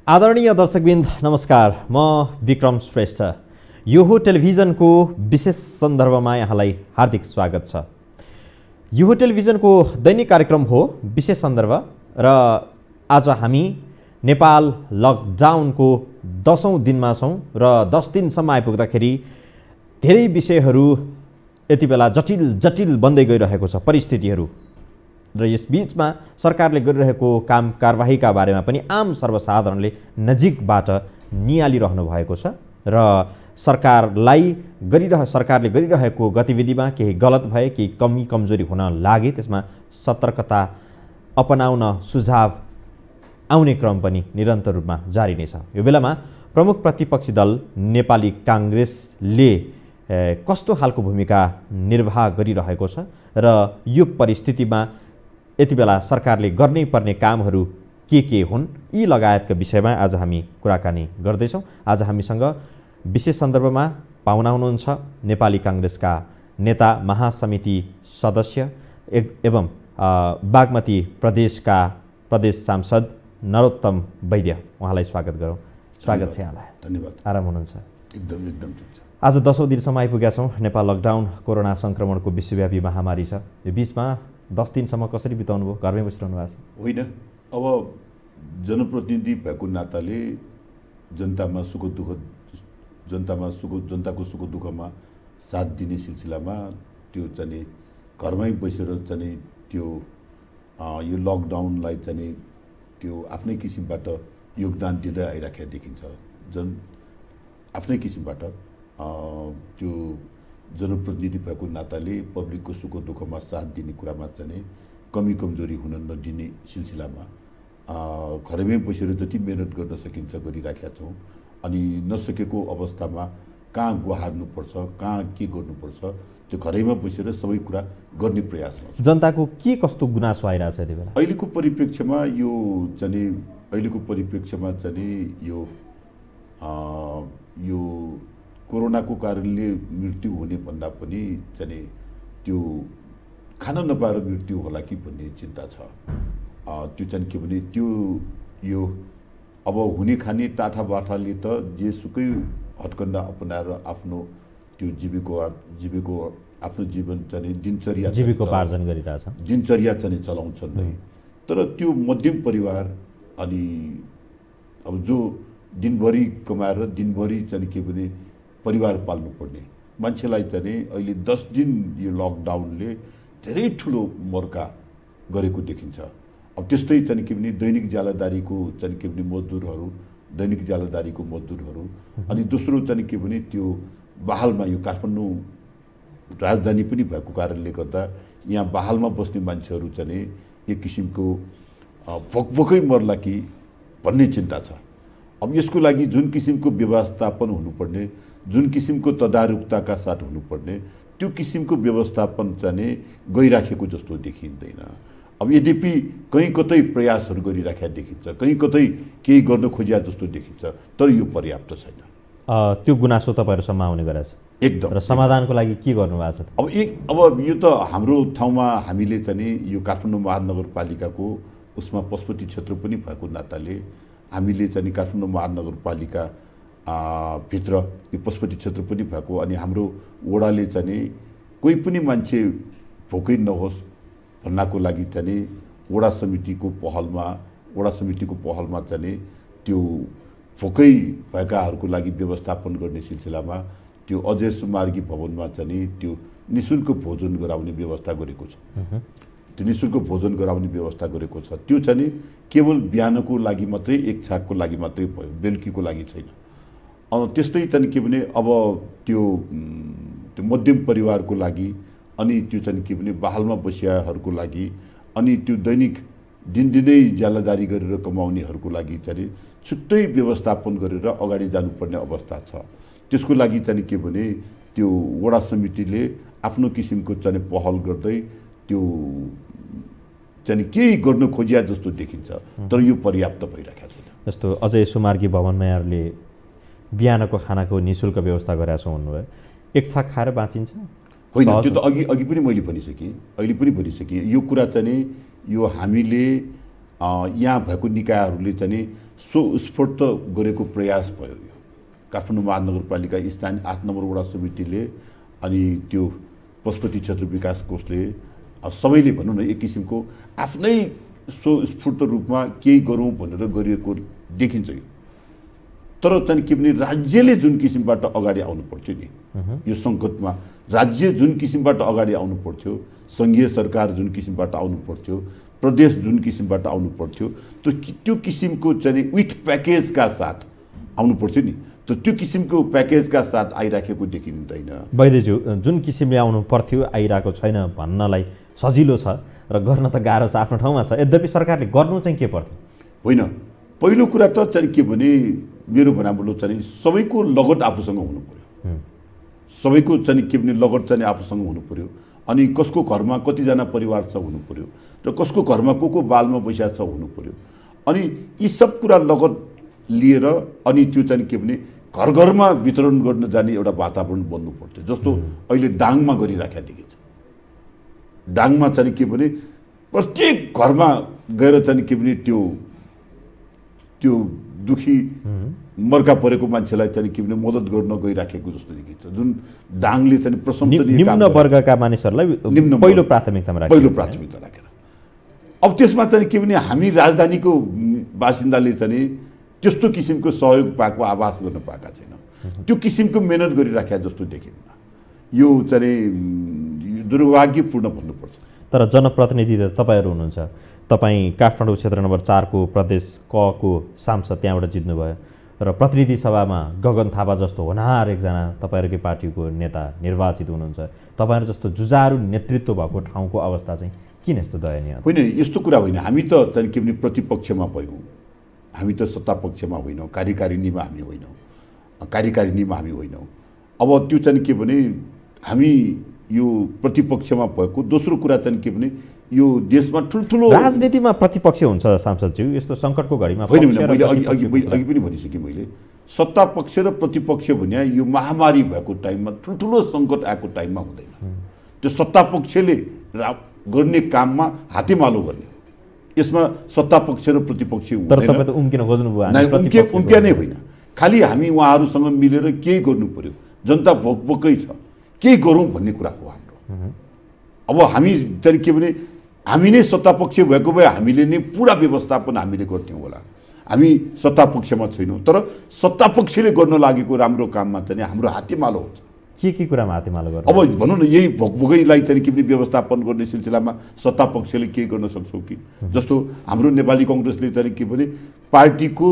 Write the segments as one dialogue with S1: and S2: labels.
S1: आदरणीय दर्शकबिन्द नमस्कार, म विक्रम श्रेष्ठ। यो हो टेलिभिजनको विशेष सन्दर्भमा यहाँलाई हार्दिक स्वागत छ। यो हो टेलिभिजनको दैनिक कार्यक्रम हो विशेष सन्दर्भ र आज हामी नेपाल लकडाउनको 10औं दिनमा छौं र 10 दिनसम्म आइपुग्दाखेरि धेरै विषयहरू यति बेला जटिल बन्दै गइरहेको छ परिस्थितिहरू र यस बीचमा सरकारले गरिरहेको काम कारबाहीका बारेमा पनि आम सर्वसाधारणले नजिकबाट नियालिरहनु भएको छ र सरकारले गरिरहेको गतिविधिमा केही गलत भए, केही कमी कमजोरी हुन लागे त्यसमा सतर्कता अपनाउन सुझाव आउने क्रम पनि निरन्तर रूपमा जारी नै छ। यो बेलामा प्रमुख प्रतिपक्षी दल नेपाली कांग्रेसले कस्तो खालको भूमिका निर्वाह गरिरहेको छ र यो परिस्थितिमा यति बेला सरकारले गर्नै पर्ने कामहरू के हुन्, यी लगायतका विषयमा आज हामी कुराकानी गर्दैछौँ। आज हामीसँग विशेष सन्दर्भमा पाहुना हुनुहुन्छ नेपाली कांग्रेसका नेता, महासमिति सदस्य एवं बागमती प्रदेशका प्रदेश सांसद नरोत्तम वैद्य। उहाँलाई स्वागत गरौँ। स्वागत छ यहाँलाई।
S2: धन्यवाद।
S1: आराम हुनुहुन्छ?
S2: एकदम ठिक छ।
S1: आज 10औं दिनसम्म आइपुगेका छौँ। नेपाल लकडाउन कोरोना संक्रमणको विश्वव्यापी महामारी छ। यो बीचमा 10 दिनसम्म कसरी बिताउनु भयो? घरमै बसिरहनु भएको छ?
S2: होइन, अब जनप्रतिनिधि भएको नाताले जनताको सुख दुःखमा साथ दिने सिलसिलामा त्यो चाहिँ घरमै बसेर चाहिँ त्यो यो लकडाउनलाई चाहिँ त्यो आफ्नै किसिमबाट योगदान दिँदै आइराखेको देखिन्छ। आफ्नै किसिमबाट त्यो जनप्रतिनिधि भएको नाताले पब्लिकको सुख दुःखमा साथ दिने कुरामा चाहिँ कमी कमजोरी हुन नदिने सिलसिलामा घरमै बसेर जति मेहनत गर्न सकिन्छ गरिराखेका छौँ। अनि नसकेको अवस्थामा कहाँ गुहार्नुपर्छ, कहाँ के गर्नुपर्छ त्यो घरैमा बसेर सबै कुरा गर्ने प्रयासमा छ।
S1: जनताको के कस्तो गुनासो आइरहेछ यति बेला?
S2: अहिलेको परिप्रेक्ष्यमा यो कोरोनाको कारणले मृत्यु हुने भन्दा पनि चाहिँ त्यो खान नपाएर मृत्यु होला कि भन्ने चिन्ता छ। त्यो चाहिँ के भने त्यो यो अब हुने खाने टाठाबाठाले त जेसुकै हटकन्डा अपनाएर आफ्नो त्यो आफ्नो जीवन चाहिँ
S1: जीविकोपार्जन गरिरहेछ,
S2: दिनचर्या चाहिँ चलाउँछन्। तर त्यो मध्यम परिवार अनि अब जो दिनभरि कमाएर दिनभरि चाहिँ के भने परिवार पाल्नुपर्ने मान्छेलाई चाहिँ अहिले 10 दिन यो लकडाउनले धेरै ठुलो मर्का गरेको देखिन्छ। अब त्यस्तै चाहिँ के भने दैनिक जालदारीको चाहिँ के भने मजदुरहरू अनि दोस्रो चाहिँ के भने त्यो बहालमा यो काठमाडौँ राजधानी पनि भएको कारणले गर्दा यहाँ बहालमा बस्ने मान्छेहरू चाहिँ एक किसिमको भोकभोकै मर्ला कि भन्ने चिन्ता छ। अब यसको लागि जुन किसिमको व्यवस्थापन हुनुपर्ने, जुन किसिमको तदारुकताका साथ हुनुपर्ने त्यो किसिमको व्यवस्थापन चाहिँ गइराखेको जस्तो देखिँदैन। अब यद्यपि कहीँ कतै प्रयासहरू गरिराखेका देखिन्छ, कहीँ कतै केही गर्न खोजिया जस्तो देखिन्छ, तर यो पर्याप्त छैन।
S1: त्यो गुनासो तपाईँहरूसम्म आउने गरेछ
S2: एकदम।
S1: र समाधानको लागि के गर्नुभएको छ?
S2: अब यो त हाम्रो ठाउँमा हामीले चाहिँ यो काठमाडौँ महानगरपालिकाको उसमा पशुपति क्षेत्र पनि भएको नाताले हामीले चाहिँ काठमाडौँ महानगरपालिका भित्र यो पशुपति क्षेत्र पनि भएको अनि हाम्रो वडाले चाहिँ कोही पनि मान्छे भोकै नहोस् भन्नको लागि चाहिँ वडा समितिको पहलमा चाहिँ त्यो भोकै भएकाहरूको लागि व्यवस्थापन गर्ने सिलसिलामा त्यो अजय सुमार्गी भवनमा चाहिँ त्यो निःशुल्क भोजन गराउने व्यवस्था गरेको छ। त्यो निःशुल्क भोजन गराउने व्यवस्था गरेको छ। त्यो चाहिँ केवल बिहानको लागि मात्रै, एक छाकको लागि मात्रै भयो, बेलुकीको लागि छैन। त्यस्तै चाहिँ के भने अब त्यो मध्यम परिवारको लागि अनि त्यो चाहिँ के भने बहालमा बसियाहरूको लागि अनि त्यो दैनिक दिनदिनै ज्यालादारी गरेर कमाउनेहरूको लागि चाहिँ छुट्टै व्यवस्थापन गरेर अगाडि जानुपर्ने अवस्था छ। त्यसको लागि चाहिँ के भने त्यो वडा समितिले आफ्नो किसिमको चाहिँ पहल गर्दै त्यो चाहिँ केही गर्न खोजिया जस्तो देखिन्छ, तर यो पर्याप्त भइरहेको छैन।
S1: जस्तो अजय सुमार्गी भवनमा यहाँहरूले बिहानको खानाको निःशुल्क व्यवस्था गरेका छौँ भन्नुभयो। एक छाक खाएर बाँचिन्छ?
S2: होइन, त्यो त अघि पनि मैले भनिसकेँ, अहिले पनि भनिसकेँ। यो कुरा चाहिँ यो हामीले यहाँ भएको निकायहरूले चाहिँ स्वस्फूर्त गरेको प्रयास भयो यो काठमाडौँ महानगरपालिका स्थानीय 8 नम्बर वडा समितिले अनि त्यो पशुपति क्षेत्र विकास कोषले सबैले भनौँ न एक किसिमको आफ्नै स्वस्फूर्त रूपमा केही गरौँ भनेर गरिएको देखिन्छ यो। तर चाहिँ के भने राज्यले जुन किसिमबाट अगाडि आउनु पर्थ्यो नि यो सङ्कटमा, राज्य जुन किसिमबाट अगाडि आउनु पर्थ्यो, सङ्घीय सरकार जुन किसिमबाट आउनु पर्थ्यो, प्रदेश जुन किसिमबाट आउनु पर्थ्यो, त्यो किसिमको चाहिँ विथ प्याकेजका साथ आउनु पर्थ्यो नि, त्यो किसिमको प्याकेजका साथ आइराखेको देखिँदैन।
S1: वैद्यज्यू जुन किसिमले आउनु पर्थ्यो आइरहेको छैन भन्नलाई सजिलो छ र गर्न त गाह्रो छ, आफ्नो ठाउँमा छ। यद्यपि सरकारले गर्नु चाहिँ के पर्थ्यो?
S2: होइन, पहिलो कुरा त चाहिँ के भने मेरो भनाइलो चाहिँ सबैको लगत आफूसँग हुनु पर्यो, सबैको चाहिँ के भने लगत चाहिँ आफूसँग हुनु पर्यो। अनि कसको घरमा कतिजना परिवार छ हुनु पर्यो र कसको घरमा को बालमा बसिया छ हुनु पर्यो। अनि यी सब कुरा लगत लिएर अनि त्यो चाहिँ के भने घर घरमा वितरण गर्न जाने एउटा वातावरण बन्नु पर्थ्यो, जस्तो अहिले दाङमा गरिराखेका देखिन्छ। दाङमा चाहिँ के भने प्रत्येक घरमा गएर चाहिँ के भने त्यो दुखी मर्का परेको मान्छेलाई चाहिँ के भने मद्दत गर्न गइराखेको जस्तो देखिन्छ, जुन दाङले चाहिँ प्रशंसनीय काम
S1: निम्न वर्गका मानिसहरूलाई पहिलो प्राथमिकतामा
S2: राखेर। अब त्यसमा चाहिँ के भने हामी राजधानीको बासिन्दाले चाहिँ त्यस्तो किसिमको सहयोग पाएको, आवास गर्न पाएका छैन, त्यो किसिमको मेहनत गरिराखेका जस्तो देखिन्न। यो चाहिँ दुर्भाग्यपूर्ण भन्नुपर्छ।
S1: तर जनप्रतिनिधि त तपाईँहरू हुनुहुन्छ, तपाईँ काठमाडौँ क्षेत्र नम्बर 4 को प्रदेश क को सांसद त्यहाँबाट जित्नुभयो र प्रतिनिधि सभामा गगन थापा जस्तो होनहार एकजना तपाईँहरूकै पार्टीको नेता निर्वाचित हुनुहुन्छ। तपाईँहरू जस्तो जुझारु नेतृत्व भएको ठाउँको अवस्था चाहिँ किन यस्तो दयनीय?
S2: होइन, यस्तो कुरा होइन, हामी त चाहिँ के भने प्रतिपक्षमा भयौँ, हामी त सत्ता पक्षमा होइनौँ, कार्यकारिणीमा हामी होइनौँ, कार्यकारिणीमा हामी होइनौँ। अब त्यो चाहिँ के भने हामी यो प्रतिपक्षमा भएको। दोस्रो कुरा चाहिँ के भने यो देशमा ठुल्ठुलो
S1: राजनीतिमा प्रतिपक्ष हुन्छ सांसदज्यू, यस्तो सङ्कटको घडीमा
S2: होइन। मैले अघि पनि भनिसकेँ, मैले सत्ता पक्ष र प्रतिपक्ष भने यो महामारी भएको टाइममा ठुल्ठुलो सङ्कट आएको टाइममा हुँदैन। त्यो सत्ता पक्षले गर्ने काममा हातेमालो गर्ने, यसमा सत्ता पक्ष र प्रतिपक्ष उम्किया नै होइन। खालि हामी उहाँहरूसँग मिलेर केही गर्नु पर्यो, जनता भोकै छ, केही गरौँ भन्ने कुरा हो हाम्रो। अब हामी चाहिँ के भने हामी नै सत्ता पक्ष भएको भए हामीले नै पुरा व्यवस्थापन हामीले गर्थ्यौँ होला। हामी सत्ता पक्षमा छैनौँ, तर सत्ता पक्षले गर्न लागेको राम्रो काममा चाहिँ हाम्रो हातेमालो हुन्छ।
S1: के कुरामा हातेमालो गर्नु?
S2: अब भनौँ न, यही भोकभोकैलाई चाहिँ के भने व्यवस्थापन गर्ने सिलसिलामा सत्ता पक्षले के गर्न सक्छौँ कि? जस्तो हाम्रो नेपाली कङ्ग्रेसले चाहिँ के भने पार्टीको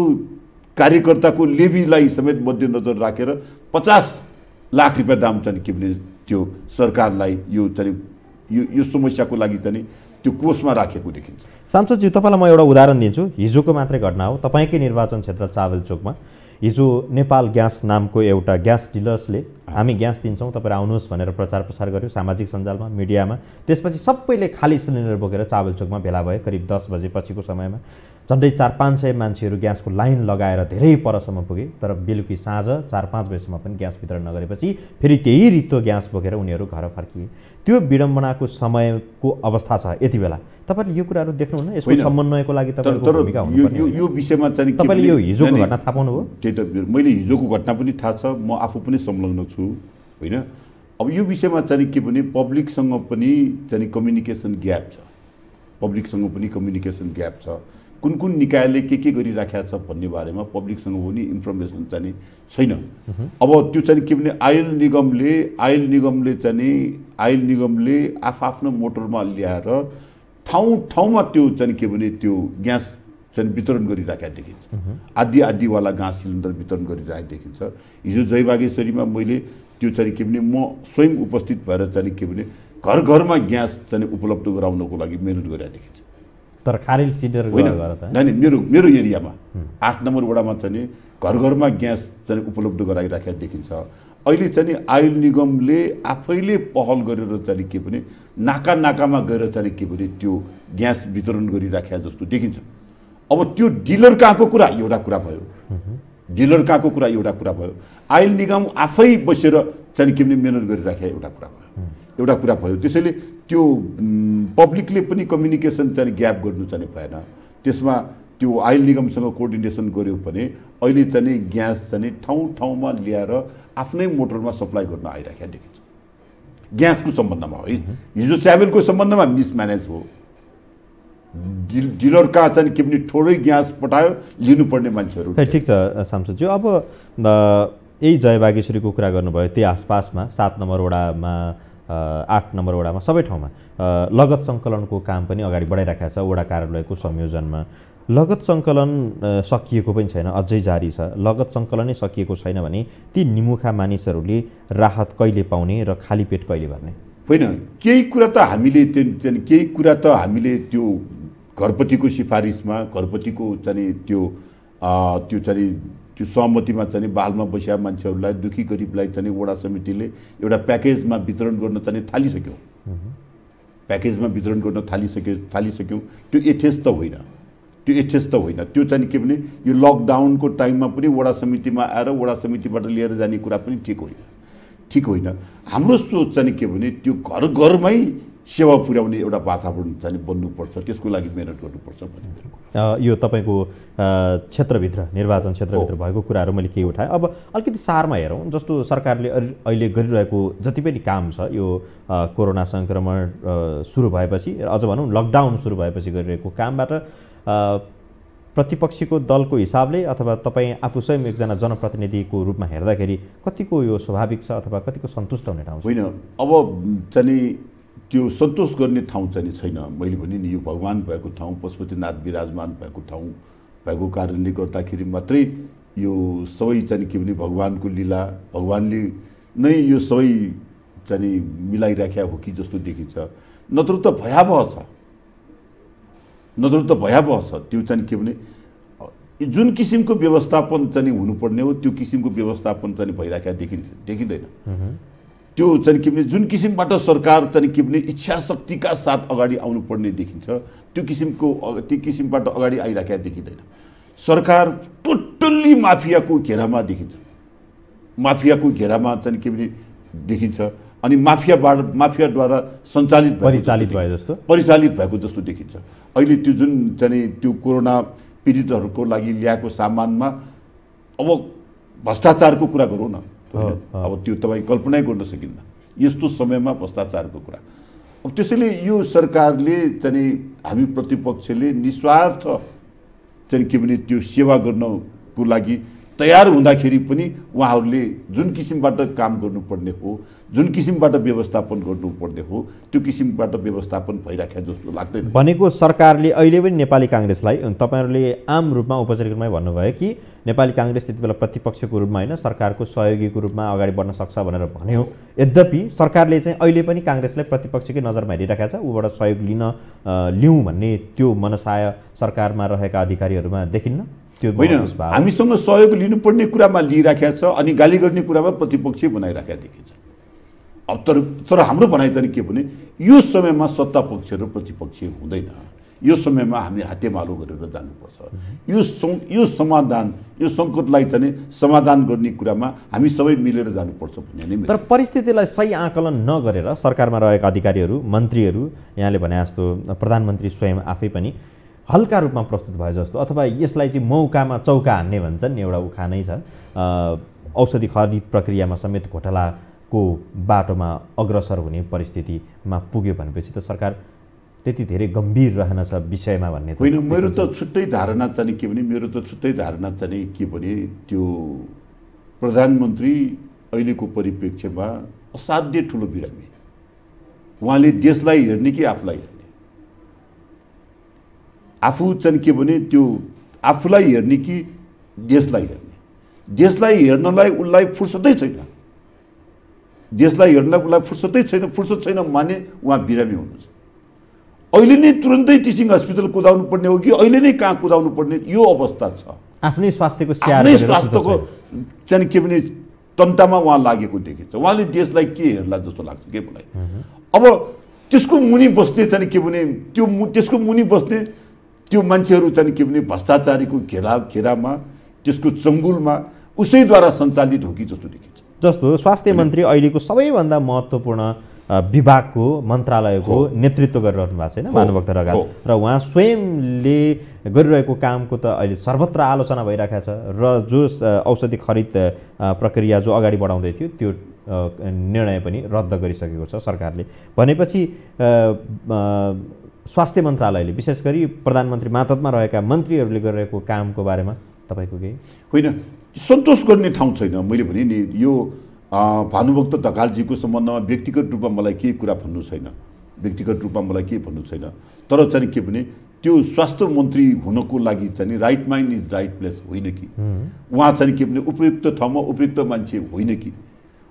S2: कार्यकर्ताको लेबीलाई समेत मध्यनजर राखेर 50 लाख रुपियाँ दाम चाहिँ के भने त्यो सरकारलाई यो चाहिँ यो समस्याको लागि चाहिँ त्यो कोषमा राखेको देखिन्छ।
S1: सांसदज्यू, तपाईँलाई म एउटा उदाहरण दिन्छु। हिजोको मात्रै घटना हो। तपाईँकै निर्वाचन क्षेत्र चावलचोकमा हिजो नेपाल ग्यास नामको एउटा ग्यास डिलर्सले हामी ग्यास दिन्छौँ, तपाईँ आउनुहोस् भनेर प्रचार प्रसार गर्यो सामाजिक सञ्जालमा, मिडियामा। त्यसपछि सबैले खाली सिलिन्डर बोकेर चावलचोकमा भेला भए। करिब 10 बजे पछिको समयमा झन्डै 400-500 मान्छेहरू ग्यासको लाइन लगाएर धेरै परसम्म पुगे। तर बेलुकी साँझ 4-5 बजेसम्म पनि ग्यास वितरण नगरेपछि फेरि त्यही रित्तो ग्यास बोकेर उनीहरू घर फर्किए। त्यो विडम्बनाको समयको अवस्था छ यति बेला। तपाईँले यो कुराहरू देख्नुहुन्न? यसको समन्वयको लागि तपाईँको भूमिका हुनुपर्ने।
S2: यो विषयमा चाहिँ
S1: तपाईँले यो हिजोको घटना थाहा पाउनुभयो?
S2: त्यही त मैले हिजोको घटना पनि थाहा छ, म आफू पनि संलग्न छु होइन। अब यो विषयमा चाहिँ के भने पब्लिकसँग पनि चाहिँ कम्युनिकेसन ग्याप छ, पब्लिकसँग पनि कम्युनिकेसन ग्याप छ। कुन निकायले के गरिराखेको छ भन्ने बारेमा पब्लिकसँग पनि इन्फर्मेसन चाहिँ छैन। अब त्यो चाहिँ के भने आयल निगमले आफ्नो मोटरमा ल्याएर ठाउँमा त्यो चाहिँ के भने त्यो ग्यास चाहिँ वितरण गरिराखेको देखिन्छ। आदि वाला ग्यास सिलिन्डर वितरण गरिरहेको देखिन्छ। हिजो जयबागेश्वरीमा मैले त्यो चाहिँ के भने म स्वयं उपस्थित भएर चाहिँ के भने घर घरमा ग्यास चाहिँ उपलब्ध गराउनको लागि मेहनत गरिरहेको देखिन्छ।
S1: तर खारेल सिलिन्डर
S2: होइन, मेरो एरियामा 8 नम्बर वडामा चाहिँ घर घरमा ग्यास चाहिँ उपलब्ध गराइराखेको देखिन्छ। अहिले चाहिँ आयल निगमले आफैले पहल गरेर चाहिँ के भने नाकामा गएर चाहिँ के भने त्यो ग्यास वितरण गरिराखेको जस्तो देखिन्छ। अब त्यो डिलर कहाँको कुरा एउटा कुरा भयो, आयल निगम आफै बसेर चाहिँ के भने मेहनत गरिराखेको एउटा कुरा भयो। त्यसैले त्यो पब्लिकले पनि कम्युनिकेसन चाहिँ ग्याप गर्नु चाहिँ भएन। त्यसमा त्यो आयल निगमसँग कोअर्डिनेसन गर्यो भने अहिले चाहिँ ग्यास चाहिँ ठाउँ ठाउँमा ल्याएर आफ्नै मोटरमा सप्लाई गर्न आइराखेको देखिन्छ ग्यासको सम्बन्धमा है हिजो च्याबेलको सम्बन्धमा मिसम्यानेज हो डिलर कहाँ चाहिँ के भने थोरै ग्यास पठायो लिनुपर्ने मान्छेहरू
S1: ठिक छ सांसदज्यू अब यही जय बागेश्वरीको कुरा गर्नुभयो त्यही आसपासमा 7 नम्बर वडामा 8 नम्बर वडामा सबै ठाउँमा लगत सङ्कलनको काम पनि अगाडि बढाइराखेको छ वडा कार्यालयको संयोजनमा लगत सङ्कलन सकिएको पनि छैन अझै जारी छ लगत सङ्कलनै सकिएको छैन भने ती निमुखा मानिसहरूले राहत कहिले पाउने र खाली पेट कहिले भर्ने
S2: होइन केही कुरा त हामीले त्यो घरपतिको सिफारिसमा घरपतिको चाहिँ त्यो सहमतिमा चाहिँ बालमा बसेका मान्छेहरूलाई दुखी गरिबलाई चाहिँ वडा समितिले एउटा प्याकेजमा वितरण गर्न चाहिँ थालिसक्यौँ त्यो यथेष्ट होइन त्यो चाहिँ के भने यो लकडाउनको टाइममा पनि वडा समितिमा आएर वडा समितिबाट लिएर जाने कुरा पनि ठिक होइन हाम्रो सोच चाहिँ के भने त्यो घर घरमै सेवा पुर्याउने एउटा वातावरण चाहिँ बन्नुपर्छ त्यसको लागि मेहनत गर्नुपर्छ भन्ने
S1: यो तपाईँको क्षेत्रभित्र निर्वाचन क्षेत्रभित्र भएको कुराहरू मैले के उठाएँ अब अलिकति सारमा हेरौँ जस्तो सरकारले अहिले गरिरहेको जति पनि काम छ यो कोरोना सङ्क्रमण सुरु भएपछि अझ भनौँ लकडाउन सुरु भएपछि गरिरहेको कामबाट प्रतिपक्षीको दलको हिसाबले अथवा तपाईँ आफू स्वयं एकजना जनप्रतिनिधिको रूपमा हेर्दाखेरि कतिको यो स्वाभाविक छ अथवा कतिको सन्तुष्ट हुने ठाउँ
S2: होइन अब चाहिँ त्यो सन्तोष गर्ने ठाउँ चाहिँ छैन मैले भने नि यो भगवान भएको ठाउँ पशुपतिनाथ विराजमान भएको ठाउँ भएको कारणले गर्दाखेरि मात्रै यो सबै चाहिँ के भने भगवानको लीला भगवानले नै यो सबै चाहिँ मिलाइराखेको हो कि जस्तो देखिन्छ नत्र त भयावह छ त्यो चाहिँ के भने जुन किसिमको व्यवस्थापन चाहिँ हुनुपर्ने हो त्यो किसिमको व्यवस्थापन चाहिँ भइराखेको देखिँदैन त्यो चाहिँ के भने जुन किसिमबाट सरकार चाहिँ के भने इच्छा शक्तिका साथ अगाडि आउनुपर्ने देखिन्छ त्यो किसिमबाट अगाडि आइराखेको देखिँदैन सरकार टोटल्ली माफियाको घेरामा देखिन्छ माफियाको घेरामा चाहिँ के भने देखिन्छ अनि माफियाद्वारा परिचालित भएको जस्तो देखिन्छ अहिले त्यो जुन चाहिँ त्यो कोरोना पीडितहरूको लागि ल्याएको सामानमा अब भ्रष्टाचारको कुरा गरौँ न अब त्यो तपाईँ कल्पनै गर्न सकिन्न यस्तो समयमा भ्रष्टाचारको कुरा अब त्यसैले यो सरकारले चाहिँ हामी प्रतिपक्षले निस्वार्थ चाहिँ के भने त्यो सेवा गर्नको लागि तयार हुँदाखेरि पनि उहाँहरूले जुन किसिमबाट काम गर्नुपर्ने हो जुन किसिमबाट व्यवस्थापन गर्नुपर्ने हो त्यो किसिमबाट व्यवस्थापन भइराखेको जस्तो लाग्दैन
S1: भनेको सरकारले अहिले पनि नेपाली काङ्ग्रेसलाई तपाईँहरूले आम रूपमा औपचारिकमै भन्नुभयो कि नेपाली काङ्ग्रेस त्यति बेला प्रतिपक्षको रूपमा होइन सरकारको सहयोगीको रूपमा अगाडि बढ्न सक्छ भनेर भन्यो यद्यपि सरकारले चाहिँ अहिले पनि काङ्ग्रेसलाई प्रतिपक्षकै नजरमा हेरिरहेको छ उबाट सहयोग लिउँ भन्ने त्यो मनसाय सरकारमा रहेका अधिकारीहरूमा देखिन्न
S2: होइन हामीसँग सहयोग लिनुपर्ने कुरामा लिइराखेको छ अनि गाली गर्ने कुरामा प्रतिपक्ष बनाइराखेको देखिन्छ अब तर हाम्रो भनाइ चाहिँ के भने यो समयमा सत्ता पक्ष र प्रतिपक्ष हुँदैन यो समयमा हामी हातेमालो गरेर जानुपर्छ यो समाधान यो सङ्कटलाई चाहिँ समाधान गर्ने कुरामा हामी सबै मिलेर जानुपर्छ भन्ने नै
S1: तर परिस्थितिलाई सही आकलन नगरेर सरकारमा रहेका अधिकारीहरू मन्त्रीहरू यहाँले भने जस्तो प्रधानमन्त्री स्वयं आफै पनि हल्का रूपमा प्रस्तुत भए जस्तो अथवा यसलाई चाहिँ मौकामा चौका हान्ने भन्छन् नि एउटा उखानै छ औषधि खरिद प्रक्रियामा समेत घोटालाको बाटोमा अग्रसर हुने परिस्थितिमा पुग्यो भनेपछि त सरकार त्यति धेरै गम्भीर रहेनछ विषयमा भन्ने
S2: होइन मेरो त छुट्टै धारणा चाहिँ के भने त्यो प्रधानमन्त्री अहिलेको परिप्रेक्ष्यमा असाध्यै ठुलो बिरामी उहाँले देशलाई हेर्ने कि आफूलाई हेर्ने आफू चाहिँ के भने त्यो आफूलाई हेर्ने कि देशलाई हेर्नलाई उसलाई फुर्सदै छैन फुर्सद छैन माने उहाँ बिरामी हुनुहुन्छ अहिले नै तुरन्तै टिचिङ हस्पिटल कुदाउनु पर्ने हो कि अहिले नै कहाँ कुदाउनु पर्ने यो अवस्था छ
S1: आफ्नै स्वास्थ्यको
S2: चाहिँ के भने तन्टामा उहाँ लागेको देखिन्छ उहाँले देशलाई के हेर्ला जस्तो लाग्छ के मलाई अब त्यसको मुनि बस्ने चाहिँ के भने त्यसको मुनि बस्ने त्यो मान्छेहरू चाहिँ के भने भ्रष्टाचारीको घेरामा त्यसको चङ्गुलमा उसैद्वारा सञ्चालित हो कि जस्तो देखिन्छ
S1: जस्तो स्वास्थ्य मन्त्री अहिलेको सबैभन्दा महत्त्वपूर्ण विभागको मन्त्रालयको नेतृत्व गरिरहनु भएको छैन भानुभक्त रगाल र उहाँ स्वयंले गरिरहेको कामको त अहिले सर्वत्र आलोचना भइरहेको छ र जो औषधि खरिद प्रक्रिया जो अगाडि बढाउँदै थियो त्यो निर्णय पनि रद्द गरिसकेको छ सरकारले। भनेपछि स्वास्थ्य मन्त्रालयले विशेष गरी प्रधानमन्त्री मातहतमा रहेका मन्त्रीहरूले गरिरहेको कामको बारेमा तपाईँको केही?
S2: होइन, सन्तोष गर्ने ठाउँ छैन। मैले भने नि यो भानुभक्त ढकालजीको सम्बन्धमा व्यक्तिगत रूपमा मलाई केही कुरा भन्नु छैन, व्यक्तिगत रूपमा मलाई केही भन्नु छैन। तर चाहिँ के भने त्यो स्वास्थ्य मन्त्री हुनको लागि चाहिँ right mind is right place होइन कि, उहाँ चाहिँ के भने उपयुक्त ठाउँमा उपयुक्त मान्छे होइन कि,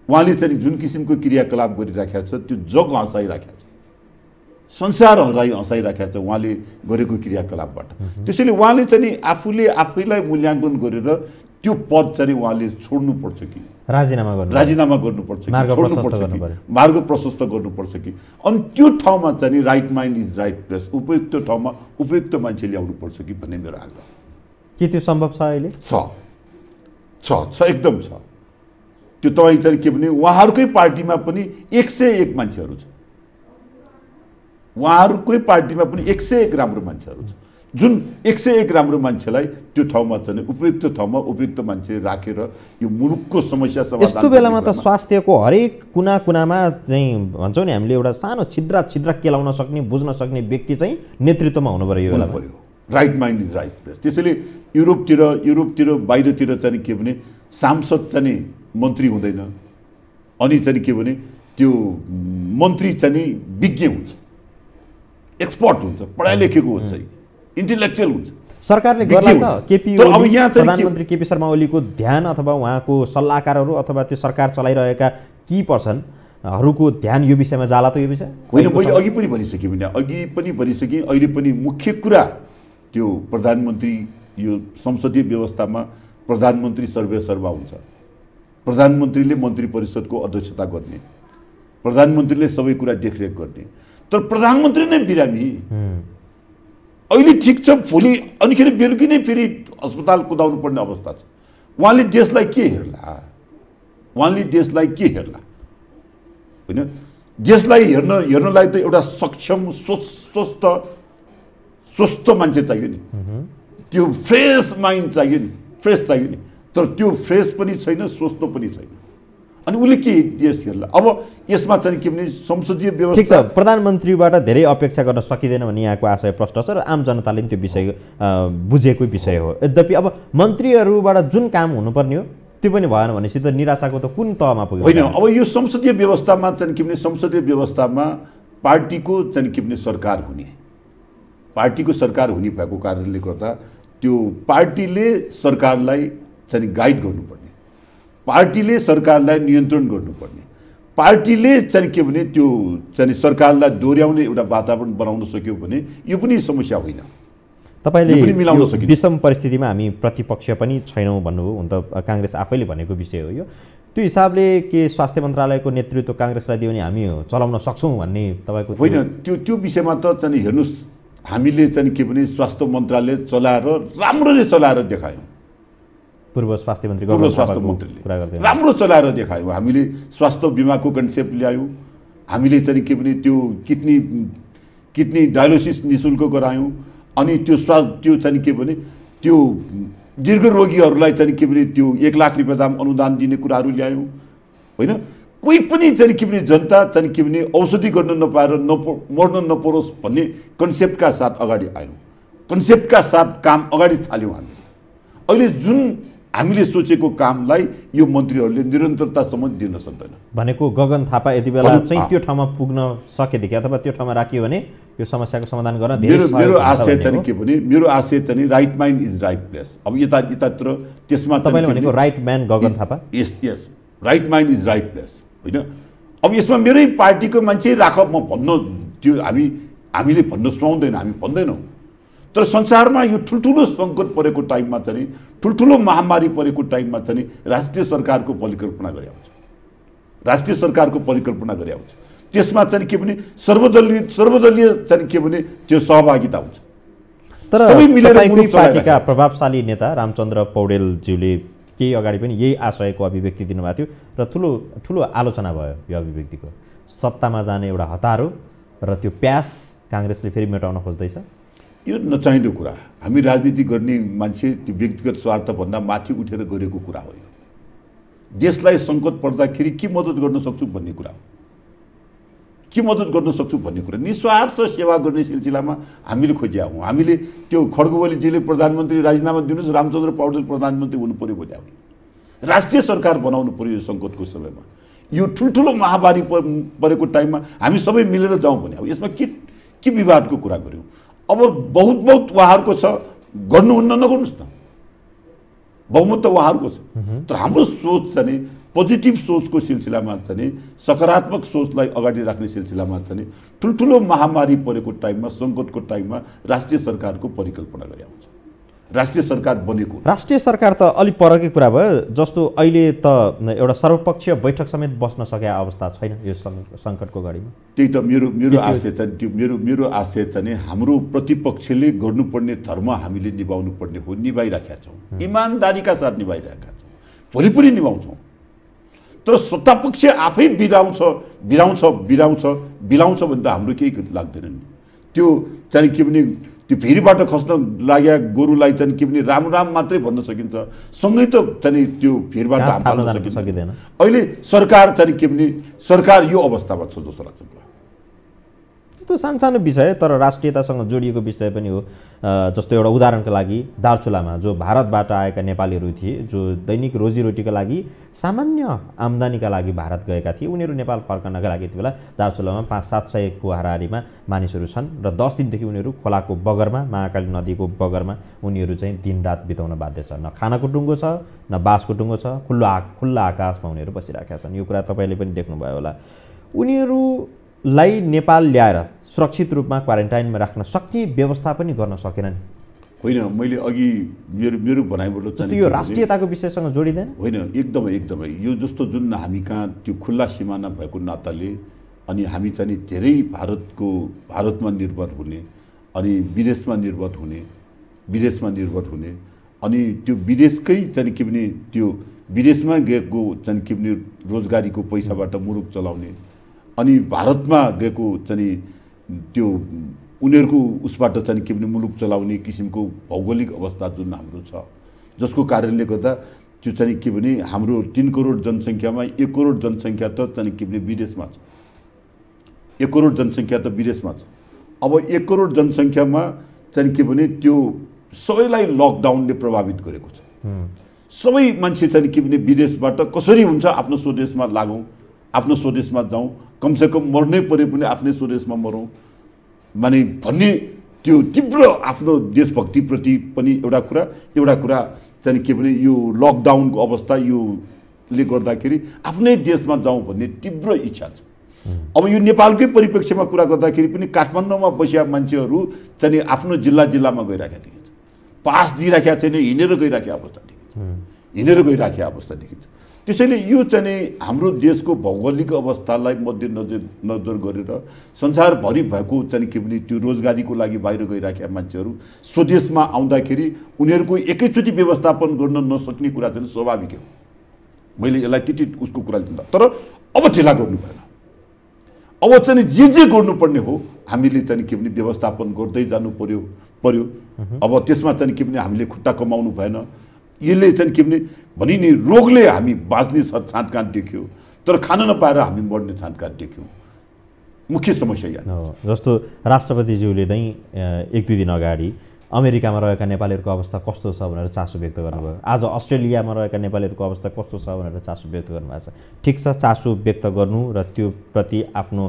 S2: उहाँले चाहिँ जुन किसिमको क्रियाकलाप गरिराखेको छ त्यो जग हँसाइराखेको छ, संसार हँसाइराखेको छ उहाँले गरेको क्रियाकलापबाट। त्यसैले उहाँले चाहिँ आफूले आफैलाई मूल्याङ्कन गरेर त्यो पद चाहिँ उहाँले छोड्नुपर्छ कि राजीनामा गर्नुपर्छ कि छोड्नुपर्छ कि मार्ग प्रशस्त गर्नुपर्छ कि, अनि त्यो ठाउँमा चाहिँ right mind is right place, उपयुक्त ठाउँमा उपयुक्त मान्छे ल्याउनुपर्छ कि भन्ने मेरो आग्रह।
S1: के त्यो सम्भव छ अहिले?
S2: छ एकदम छ। त्यो तपाईँ चाहिँ के भने उहाँहरूकै पार्टीमा पनि 101 मान्छेहरू छ, उहाँहरूकै पार्टीमा पनि 101 राम्रो मान्छेहरू छ, जुन 101 राम्रो मान्छेलाई त्यो ठाउँमा चाहिँ उपयुक्त ठाउँमा उपयुक्त मान्छे राखेर यो मुलुकको समस्या समाधान।
S1: यस्तो बेलामा त स्वास्थ्यको हरेक कुना कुनामा चाहिँ भन्छौँ नि हामीले एउटा सानो छिद्र केलाउन सक्ने बुझ्न सक्ने व्यक्ति चाहिँ नेतृत्वमा हुनु पर्यो। यो बेला पर्यो
S2: right mind is right place. त्यसैले युरोपतिर बाहिरतिर चाहिँ के भने सांसद चाहिँ मन्त्री हुँदैन, अनि चाहिँ के भने त्यो मन्त्री चाहिँ विज्ञ हुन्छ, एक्सपर्ट हुन्छ, पढाइ लेखेको हुन्छ, इन्टेलेक्चुअल हुन्छ।
S1: सरकारले गर्ला त प्रधानमन्त्री केपी शर्मा ओलीको ध्यान अथवा उहाँको सल्लाहकारहरू अथवा त्यो सरकार चलाइरहेका की पर्सनहरूको ध्यान यो विषयमा जाला त? यो विषय
S2: होइन, मैले अघि पनि भनिसकेँ, अहिले पनि मुख्य कुरा त्यो प्रधानमन्त्री यो संसदीय व्यवस्थामा प्रधानमन्त्री सर्वेसर्वा हुन्छ, प्रधानमन्त्रीले मन्त्री परिषदको अध्यक्षता गर्ने, प्रधानमन्त्रीले सबै कुरा देखरेख गर्ने। तर प्रधानमन्त्री नै बिरामी, अहिले ठिक छ, भोलि अनिखेरि बेलुकी नै फेरि अस्पताल कुदाउनु पर्ने अवस्था छ। उहाँले देशलाई के हेर्ला? होइन, देशलाई हेर्नलाई त एउटा सक्षम स्वस्थ मान्छे चाहियो नि, त्यो फ्रेस माइन्ड चाहियो नि, तर त्यो फ्रेस पनि छैन, स्वस्थ पनि छैन, अनि उसले के देश हेर्ला? अब यसमा चाहिँ के भने संसदीय व्यवस्था
S1: ठिक छ, प्रधानमन्त्रीबाट धेरै अपेक्षा गर्न सकिँदैन भन्ने यहाँको आशय प्रश्न छ र आम जनताले पनि त्यो विषय बुझेकै विषय हो। यद्यपि अब मन्त्रीहरूबाट जुन काम हुनुपर्ने हो त्यो पनि भएन भनेपछि त निराशाको त कुन तहमा पुग्यो?
S2: होइन, अब यो संसदीय व्यवस्थामा चाहिँ के भने संसदीय व्यवस्थामा पार्टीको चाहिँ के भने सरकार हुने भएको कारणले गर्दा त्यो पार्टीले सरकारलाई चाहिँ गाइड गर्नुपर्ने, पार्टीले सरकारलाई नियन्त्रण गर्नुपर्ने, पार्टीले चाहिँ के भने त्यो चाहिँ सरकारलाई दोहोऱ्याउने एउटा वातावरण बनाउन सक्यो भने यो पनि समस्या होइन।
S1: तपाईँले विषम परिस्थितिमा हामी प्रतिपक्ष पनि छैनौँ भन्नुभयो, हुन त काङ्ग्रेस आफैले भनेको विषय हो यो। त्यो हिसाबले के स्वास्थ्य मन्त्रालयको नेतृत्व काङ्ग्रेसलाई दियो भने हामी चलाउन सक्छौँ भन्ने तपाईँको?
S2: होइन, त्यो विषयमा त चाहिँ हेर्नुहोस्, हामीले चाहिँ के भने स्वास्थ्य मन्त्रालय राम्ररी चलाएर देखायौँ,
S1: पूर्व स्वास्थ्य
S2: मन्त्रीले राम्रो चलाएर देखायौँ। हामीले स्वास्थ्य बिमाको कन्सेप्ट ल्यायौँ, हामीले चाहिँ के भने त्यो किडनी डायलिसिस निःशुल्क गरायौँ, अनि त्यो चाहिँ के भने त्यो दीर्घ रोगीहरूलाई चाहिँ के भने त्यो 1 लाख रुपियाँ दाम अनुदान दिने कुराहरू ल्यायौँ। होइन, कोही पनि चाहिँ के भने जनता चाहिँ के भने औषधि गर्न नपाएर मर्न नपरोस् भन्ने कन्सेप्टका साथ अगाडि आयौँ, कन्सेप्टका साथ काम अगाडि थाल्यौँ। अहिले जुन हामीले सोचेको कामलाई यो मन्त्रीहरूले निरन्तरतासम्म दिन सक्दैन
S1: भनेको गगन थापा यति बेला चाहिँ त्यो ठाउँमा पुग्न सकेदेखि अथवा त्यो ठाउँमा राखियो भने यो समस्याको समाधान गर्न धेरै
S2: मेरो आशय चाहिँ के भने मेरो आशय चाहिँ right mind is right place. अब यतातिर त्यसमा
S1: तपाईले भनेको right man Gagan Thapa,
S2: yes right mind is right place होइन। अब यसमा मेरै पार्टीको मान्छे राख म भन्न त्यो हामीले भन्न सुहाउँदैन, हामी भन्दैनौँ। तर संसारमा यो ठुल्ठुलो सङ्कट परेको टाइममा चाहिँ ठुल्ठुलो महामारी परेको टाइममा चाहिँ राष्ट्रिय सरकारको परिकल्पना गरे आउँछ, राष्ट्रिय सरकारको परिकल्पना गरे आउँछ। त्यसमा चाहिँ के भने सर्वदलीय चाहिँ के भने त्यो सहभागिता हुन्छ।
S1: तर सबै मिलेर कुनै पार्टीका प्रभावशाली नेता रामचन्द्र पौडेलज्यूले केही अगाडि पनि यही आशयको अभिव्यक्ति दिनुभएको थियो र ठुलो आलोचना भयो यो अभिव्यक्तिको। सत्तामा जाने एउटा हतारो र त्यो प्यास काङ्ग्रेसले फेरि मेटाउन खोज्दैछ।
S2: यो नचाहिँदो कुरा। हामी राजनीति गर्ने मान्छे त्यो व्यक्तिगत स्वार्थभन्दा माथि उठेर गरेको कुरा हो। यो देशलाई सङ्कट पर्दाखेरि के मद्दत गर्न सक्छु भन्ने कुरा हो, के मद्दत गर्न सक्छु भन्ने कुरा। निस्वार्थ सेवा गर्ने सिलसिलामा हामीले खोज्या हौँ। हामीले त्यो खड्गवलीजीले प्रधानमन्त्री राजीनामा दिनुहोस्, रामचन्द्र पौडेल प्रधानमन्त्री हुनु पर्यो भन्ने होइन। राष्ट्रिय सरकार बनाउनु पर्यो यो सङ्कटको समयमा। यो ठुल्ठुलो महामारी परेको टाइममा हामी सबै मिलेर जाउँ भने अब यसमा के विवादको कुरा गऱ्यौँ। अब बहुत उहाँहरूको छ, गर्नुहुन्न नगर्नुहोस् न, बहुमत त उहाँहरूको छ। तर हाम्रो सोच चाहिँ नि पोजिटिभ सोचको सिलसिलामा चाहिँ नि, सकारात्मक सोचलाई अगाडि राख्ने सिलसिलामा चाहिँ नि ठुल्ठुलो महामारी परेको टाइममा, सङ्कटको टाइममा राष्ट्रिय सरकारको परिकल्पना गरे आउँछ। राष्ट्रिय सरकार बनेको,
S1: राष्ट्रिय सरकार त अलिक परकै कुरा भयो। जस्तो अहिले त एउटा सर्वपक्षीय बैठक समेत बस्न सकेको अवस्था छैन यो सङ्कटको घडीमा। त्यही
S2: त मेरो आशय चाहिँ त्यो मेरो आशय चाहिँ हाम्रो प्रतिपक्षले गर्नुपर्ने धर्म हामीले निभाउनु पर्ने हो, निभाइराखेका छौँ, इमान्दारीका साथ निभाइरहेका छौँ, भोलि पनि निभाउँछौँ। तर सत्तापक्ष आफै बिराउँछ भने त हाम्रो केही लाग्दैन नि। त्यो चाहिँ के भने त्यो भिरबाट खस्न लाग्या गोरुलाई चाहिँ के भने राम राम मात्रै भन्न सकिन्छ, सँगै त चाहिँ त्यो भिरबाट हाल्न सकिँदैन। अहिले सरकार चाहिँ के भने सरकार यो अवस्थामा छ जस्तो लाग्छ मलाई।
S1: त्यस्तो सानो विषय तर राष्ट्रियतासँग जोडिएको विषय पनि हो। जस्तो एउटा उदाहरणको लागि दार्चुलामा जो भारतबाट आएका नेपालीहरू थिए, जो दैनिक रोजीरोटीका लागि सामान्य आम्दानीका लागि भारत गएका थिए, उनीहरू नेपाल फर्कनका लागि यति बेला दार्चुलामा 500-700 को हाराहारीमा मानिसहरू छन् र 10 दिनदेखि उनीहरू खोलाको बगरमा, महाकाली नदीको बगरमा उनीहरू चाहिँ दिनरात बिताउन बाध्य छ। न खानाको टुङ्गो छ, न बाँसको टुङ्गो छ, खुल्ला आकाशमा उनीहरू बसिरहेका छन्। यो कुरा तपाईँले पनि देख्नुभयो होला। उनीहरूलाई नेपाल ल्याएर सुरक्षित रूपमा क्वारेन्टाइनमा राख्न सक्ने व्यवस्था पनि गर्न सकेनन्।
S2: होइन, मैले अघि मेरो भनाइबाट
S1: चाहिँ यो राष्ट्रियताको विषयसँग जोडिँदैन।
S2: होइन, एकदमै यो जस्तो जुन हामी कहाँ त्यो खुल्ला सिमाना भएको नाताले अनि हामी चाहिँ धेरै भारतमा निर्भर हुने अनि विदेशमा निर्भर हुने अनि त्यो विदेशकै चाहिँ के भने त्यो विदेशमा गएको चाहिँ के भने रोजगारीको पैसाबाट मुलुक चलाउने अनि भारतमा गएको चाहिँ त्यो उनीहरूको उसबाट चाहिँ के भने मुलुक चलाउने किसिमको भौगोलिक अवस्था जुन हाम्रो छ, जसको कारणले गर्दा त्यो चाहिँ के भने हाम्रो 3 करोड जनसङ्ख्यामा 1 करोड जनसङ्ख्या त चाहिँ के भने विदेशमा छ। 1 करोड जनसङ्ख्या त विदेशमा छ। अब 1 करोड जनसङ्ख्यामा चाहिँ के भने त्यो सबैलाई लकडाउनले प्रभावित गरेको छ। सबै मान्छे चाहिँ के भने विदेशबाट कसरी हुन्छ आफ्नो स्वदेशमा लागौँ, आफ्नो स्वदेशमा जाउँ, कमसेकम मर्नै परे पनि आफ्नै स्वदेशमा मरौँ माने भन्ने त्यो तीव्र आफ्नो देशभक्तिप्रति पनि एउटा कुरा चाहिँ के भने यो लकडाउनको अवस्था योले गर्दाखेरि आफ्नै देशमा जाउँ भन्ने तीव्र इच्छा छ। अब यो नेपालकै परिप्रेक्ष्यमा कुरा गर्दाखेरि पनि काठमाडौँमा बसेका मान्छेहरू चाहिँ आफ्नो जिल्लामा गइराखेका देखिन्छ। पास दिइराखेका छैन, हिँडेर गइराखेका अवस्था देखिन्छ। त्यसैले यो चाहिँ हाम्रो देशको भौगोलिक अवस्थालाई मध्यनजर गरेर संसारभरि भएको चाहिँ के भने त्यो रोजगारीको लागि बाहिर गइराखेका मान्छेहरू स्वदेशमा आउँदाखेरि उनीहरूको एकैचोटि व्यवस्थापन गर्न नसक्ने कुरा चाहिँ स्वाभाविक हो। मैले यसलाई त्यति उसको कुरा लिँदा, तर अब ढिला गर्नु भएन। अब चाहिँ जे गर्नुपर्ने हो हामीले चाहिँ के भने व्यवस्थापन गर्दै जानु पर्यो। अब त्यसमा चाहिँ के भने हामीले खुट्टा कमाउनु भएन। यसले चाहिँ के भने नि रोगले हामी बाँच्ने छाँटकाँट देख्यो, तर खान नपाएर हामी मर्ने छाँटकाँट देख्यौँ। मुख्य समस्या यहाँ
S1: जस्तो राष्ट्रपतिज्यूले नै 1-2 दिन अगाडि अमेरिकामा रहेका नेपालीहरूको अवस्था कस्तो छ भनेर चासो व्यक्त गर्नुभयो। आज अस्ट्रेलियामा रहेका नेपालीहरूको अवस्था कस्तो छ भनेर चासो व्यक्त गर्नुभएको छ। ठिक छ, चासो व्यक्त गर्नु र त्यो प्रति आफ्नो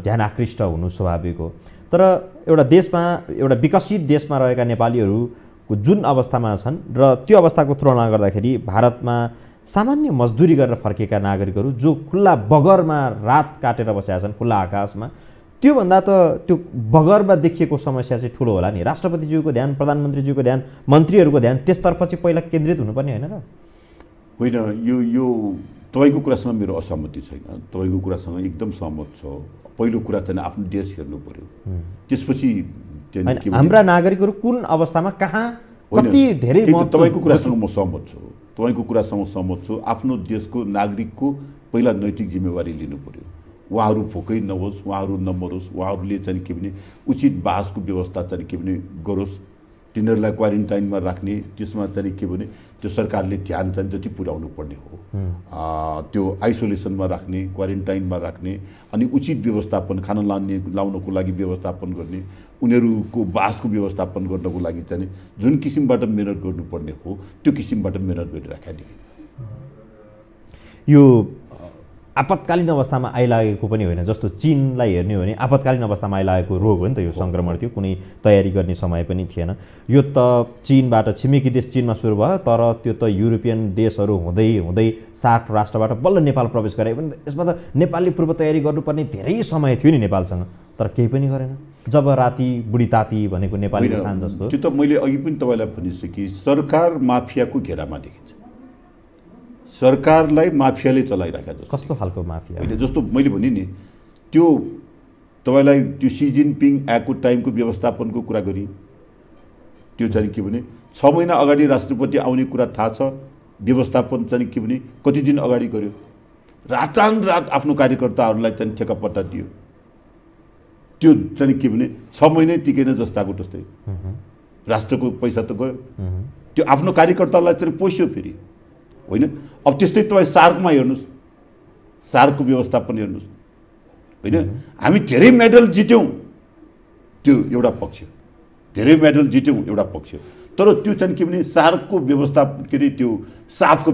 S1: ध्यान आकृष्ट हुनु स्वाभाविक हो। तर एउटा विकसित देशमा रहेका नेपालीहरूको जुन अवस्थामा छन् र त्यो अवस्थाको तुलना गर्दाखेरि भारतमा सामान्य मजदुरी गरेर फर्केका नागरिकहरू जो खुल्ला बगरमा रात काटेर बसेका छन् खुल्ला आकाशमा, त्योभन्दा त त्यो बगरमा देखिएको समस्या चाहिँ ठुलो होला नि। राष्ट्रपतिज्यूको ध्यान, प्रधानमन्त्रीज्यूको ध्यान, मन्त्रीहरूको ध्यान त्यसतर्फ चाहिँ पहिला केन्द्रित हुनुपर्ने होइन र?
S2: होइन, यो तपाईँको कुरासँग मेरो असहमति छैन। तपाईँको कुरासँग एकदम सहमत छ। पहिलो कुरा चाहिँ आफ्नो देश हेर्नु पर्यो, त्यसपछि
S1: हाम्रा नागरिकहरू कुन अवस्थामा कहाँ कति धेरै।
S2: तपाईँको कुरासँग म सहमत छु। आफ्नो देशको नागरिकको पहिला नैतिक जिम्मेवारी लिनु पर्यो। उहाँहरू भोकै नहोस्, उहाँहरू नमरोस्, उहाँहरूले चाहिँ के भने उचित बासको व्यवस्था चाहिँ के भने गरोस्, तिनीहरूलाई क्वारेन्टाइनमा राख्ने, त्यसमा चाहिँ के भने त्यो सरकारले ध्यान चाहिँ जति पुर्याउनु पर्ने हो त्यो आइसोलेसनमा राख्ने, क्वारेन्टाइनमा राख्ने, अनि उचित व्यवस्थापन खाना लाउनको लागि व्यवस्थापन गर्ने, उनीहरूको बासको व्यवस्थापन गर्नको लागि चाहिँ जुन किसिमबाट मेहनत गर्नुपर्ने हो त्यो किसिमबाट मेहनत गरिराखेका देखिन्छ।
S1: यो आपतकालीन अवस्थामा आइलागेको पनि होइन, जस्तो चीनलाई हेर्ने हो भने आपतकालीन अवस्थामा आइलागेको रोग हो नि त यो सङ्क्रमण थियो, कुनै तयारी गर्ने समय पनि थिएन। यो त चीनबाट छिमेकी देश चीनमा सुरु भयो, तर त्यो त युरोपियन देशहरू हुँदै हुँदै सार्क राष्ट्रबाट बल्ल नेपाल प्रवेश गरे पनि यसमा त नेपालले पूर्व तयारी गर्नुपर्ने धेरै समय थियो नि नेपालसँग, तर केही पनि गरेन। जब राति बुढी ताती भनेको नेपाली खान जस्तो
S2: त्यो त मैले अघि पनि तपाईँलाई भनिसकेँ, सरकार माफियाको घेरामा देखिन्छ, सरकारलाई माफियाले चलाइराखेको जस्तो।
S1: कस्तो खालको माफिया?
S2: होइन, जस्तो मैले भने नि त्यो तपाईँलाई त्यो सी जिनपिङ आएको टाइमको व्यवस्थापनको कुरा गरेँ, त्यो चाहिँ के भने 6 महिना अगाडि राष्ट्रपति आउने कुरा थाहा छ, व्यवस्थापन चाहिँ के भने कति दिन अगाडि गर्यो, रातानरात आफ्नो कार्यकर्ताहरूलाई चाहिँ ठेक्कापट्टा दियो, त्यो चाहिँ के भने 6 महिनै टिकेन जस्ताको जस्तै, राष्ट्रको पैसा त गयो, त्यो आफ्नो कार्यकर्तालाई चाहिँ पोस्यो फेरि होइन। अब त्यस्तै तपाईँ सार्कमा हेर्नुहोस्, सार्कको व्यवस्थापन हेर्नुहोस् होइन, हामी धेरै मेडल जित्यौँ, त्यो एउटा पक्ष, धेरै मेडल जित्यौँ एउटा पक्ष, तर त्यो चाहिँ के भने सार्कको व्यवस्थापन के अरे त्यो साफको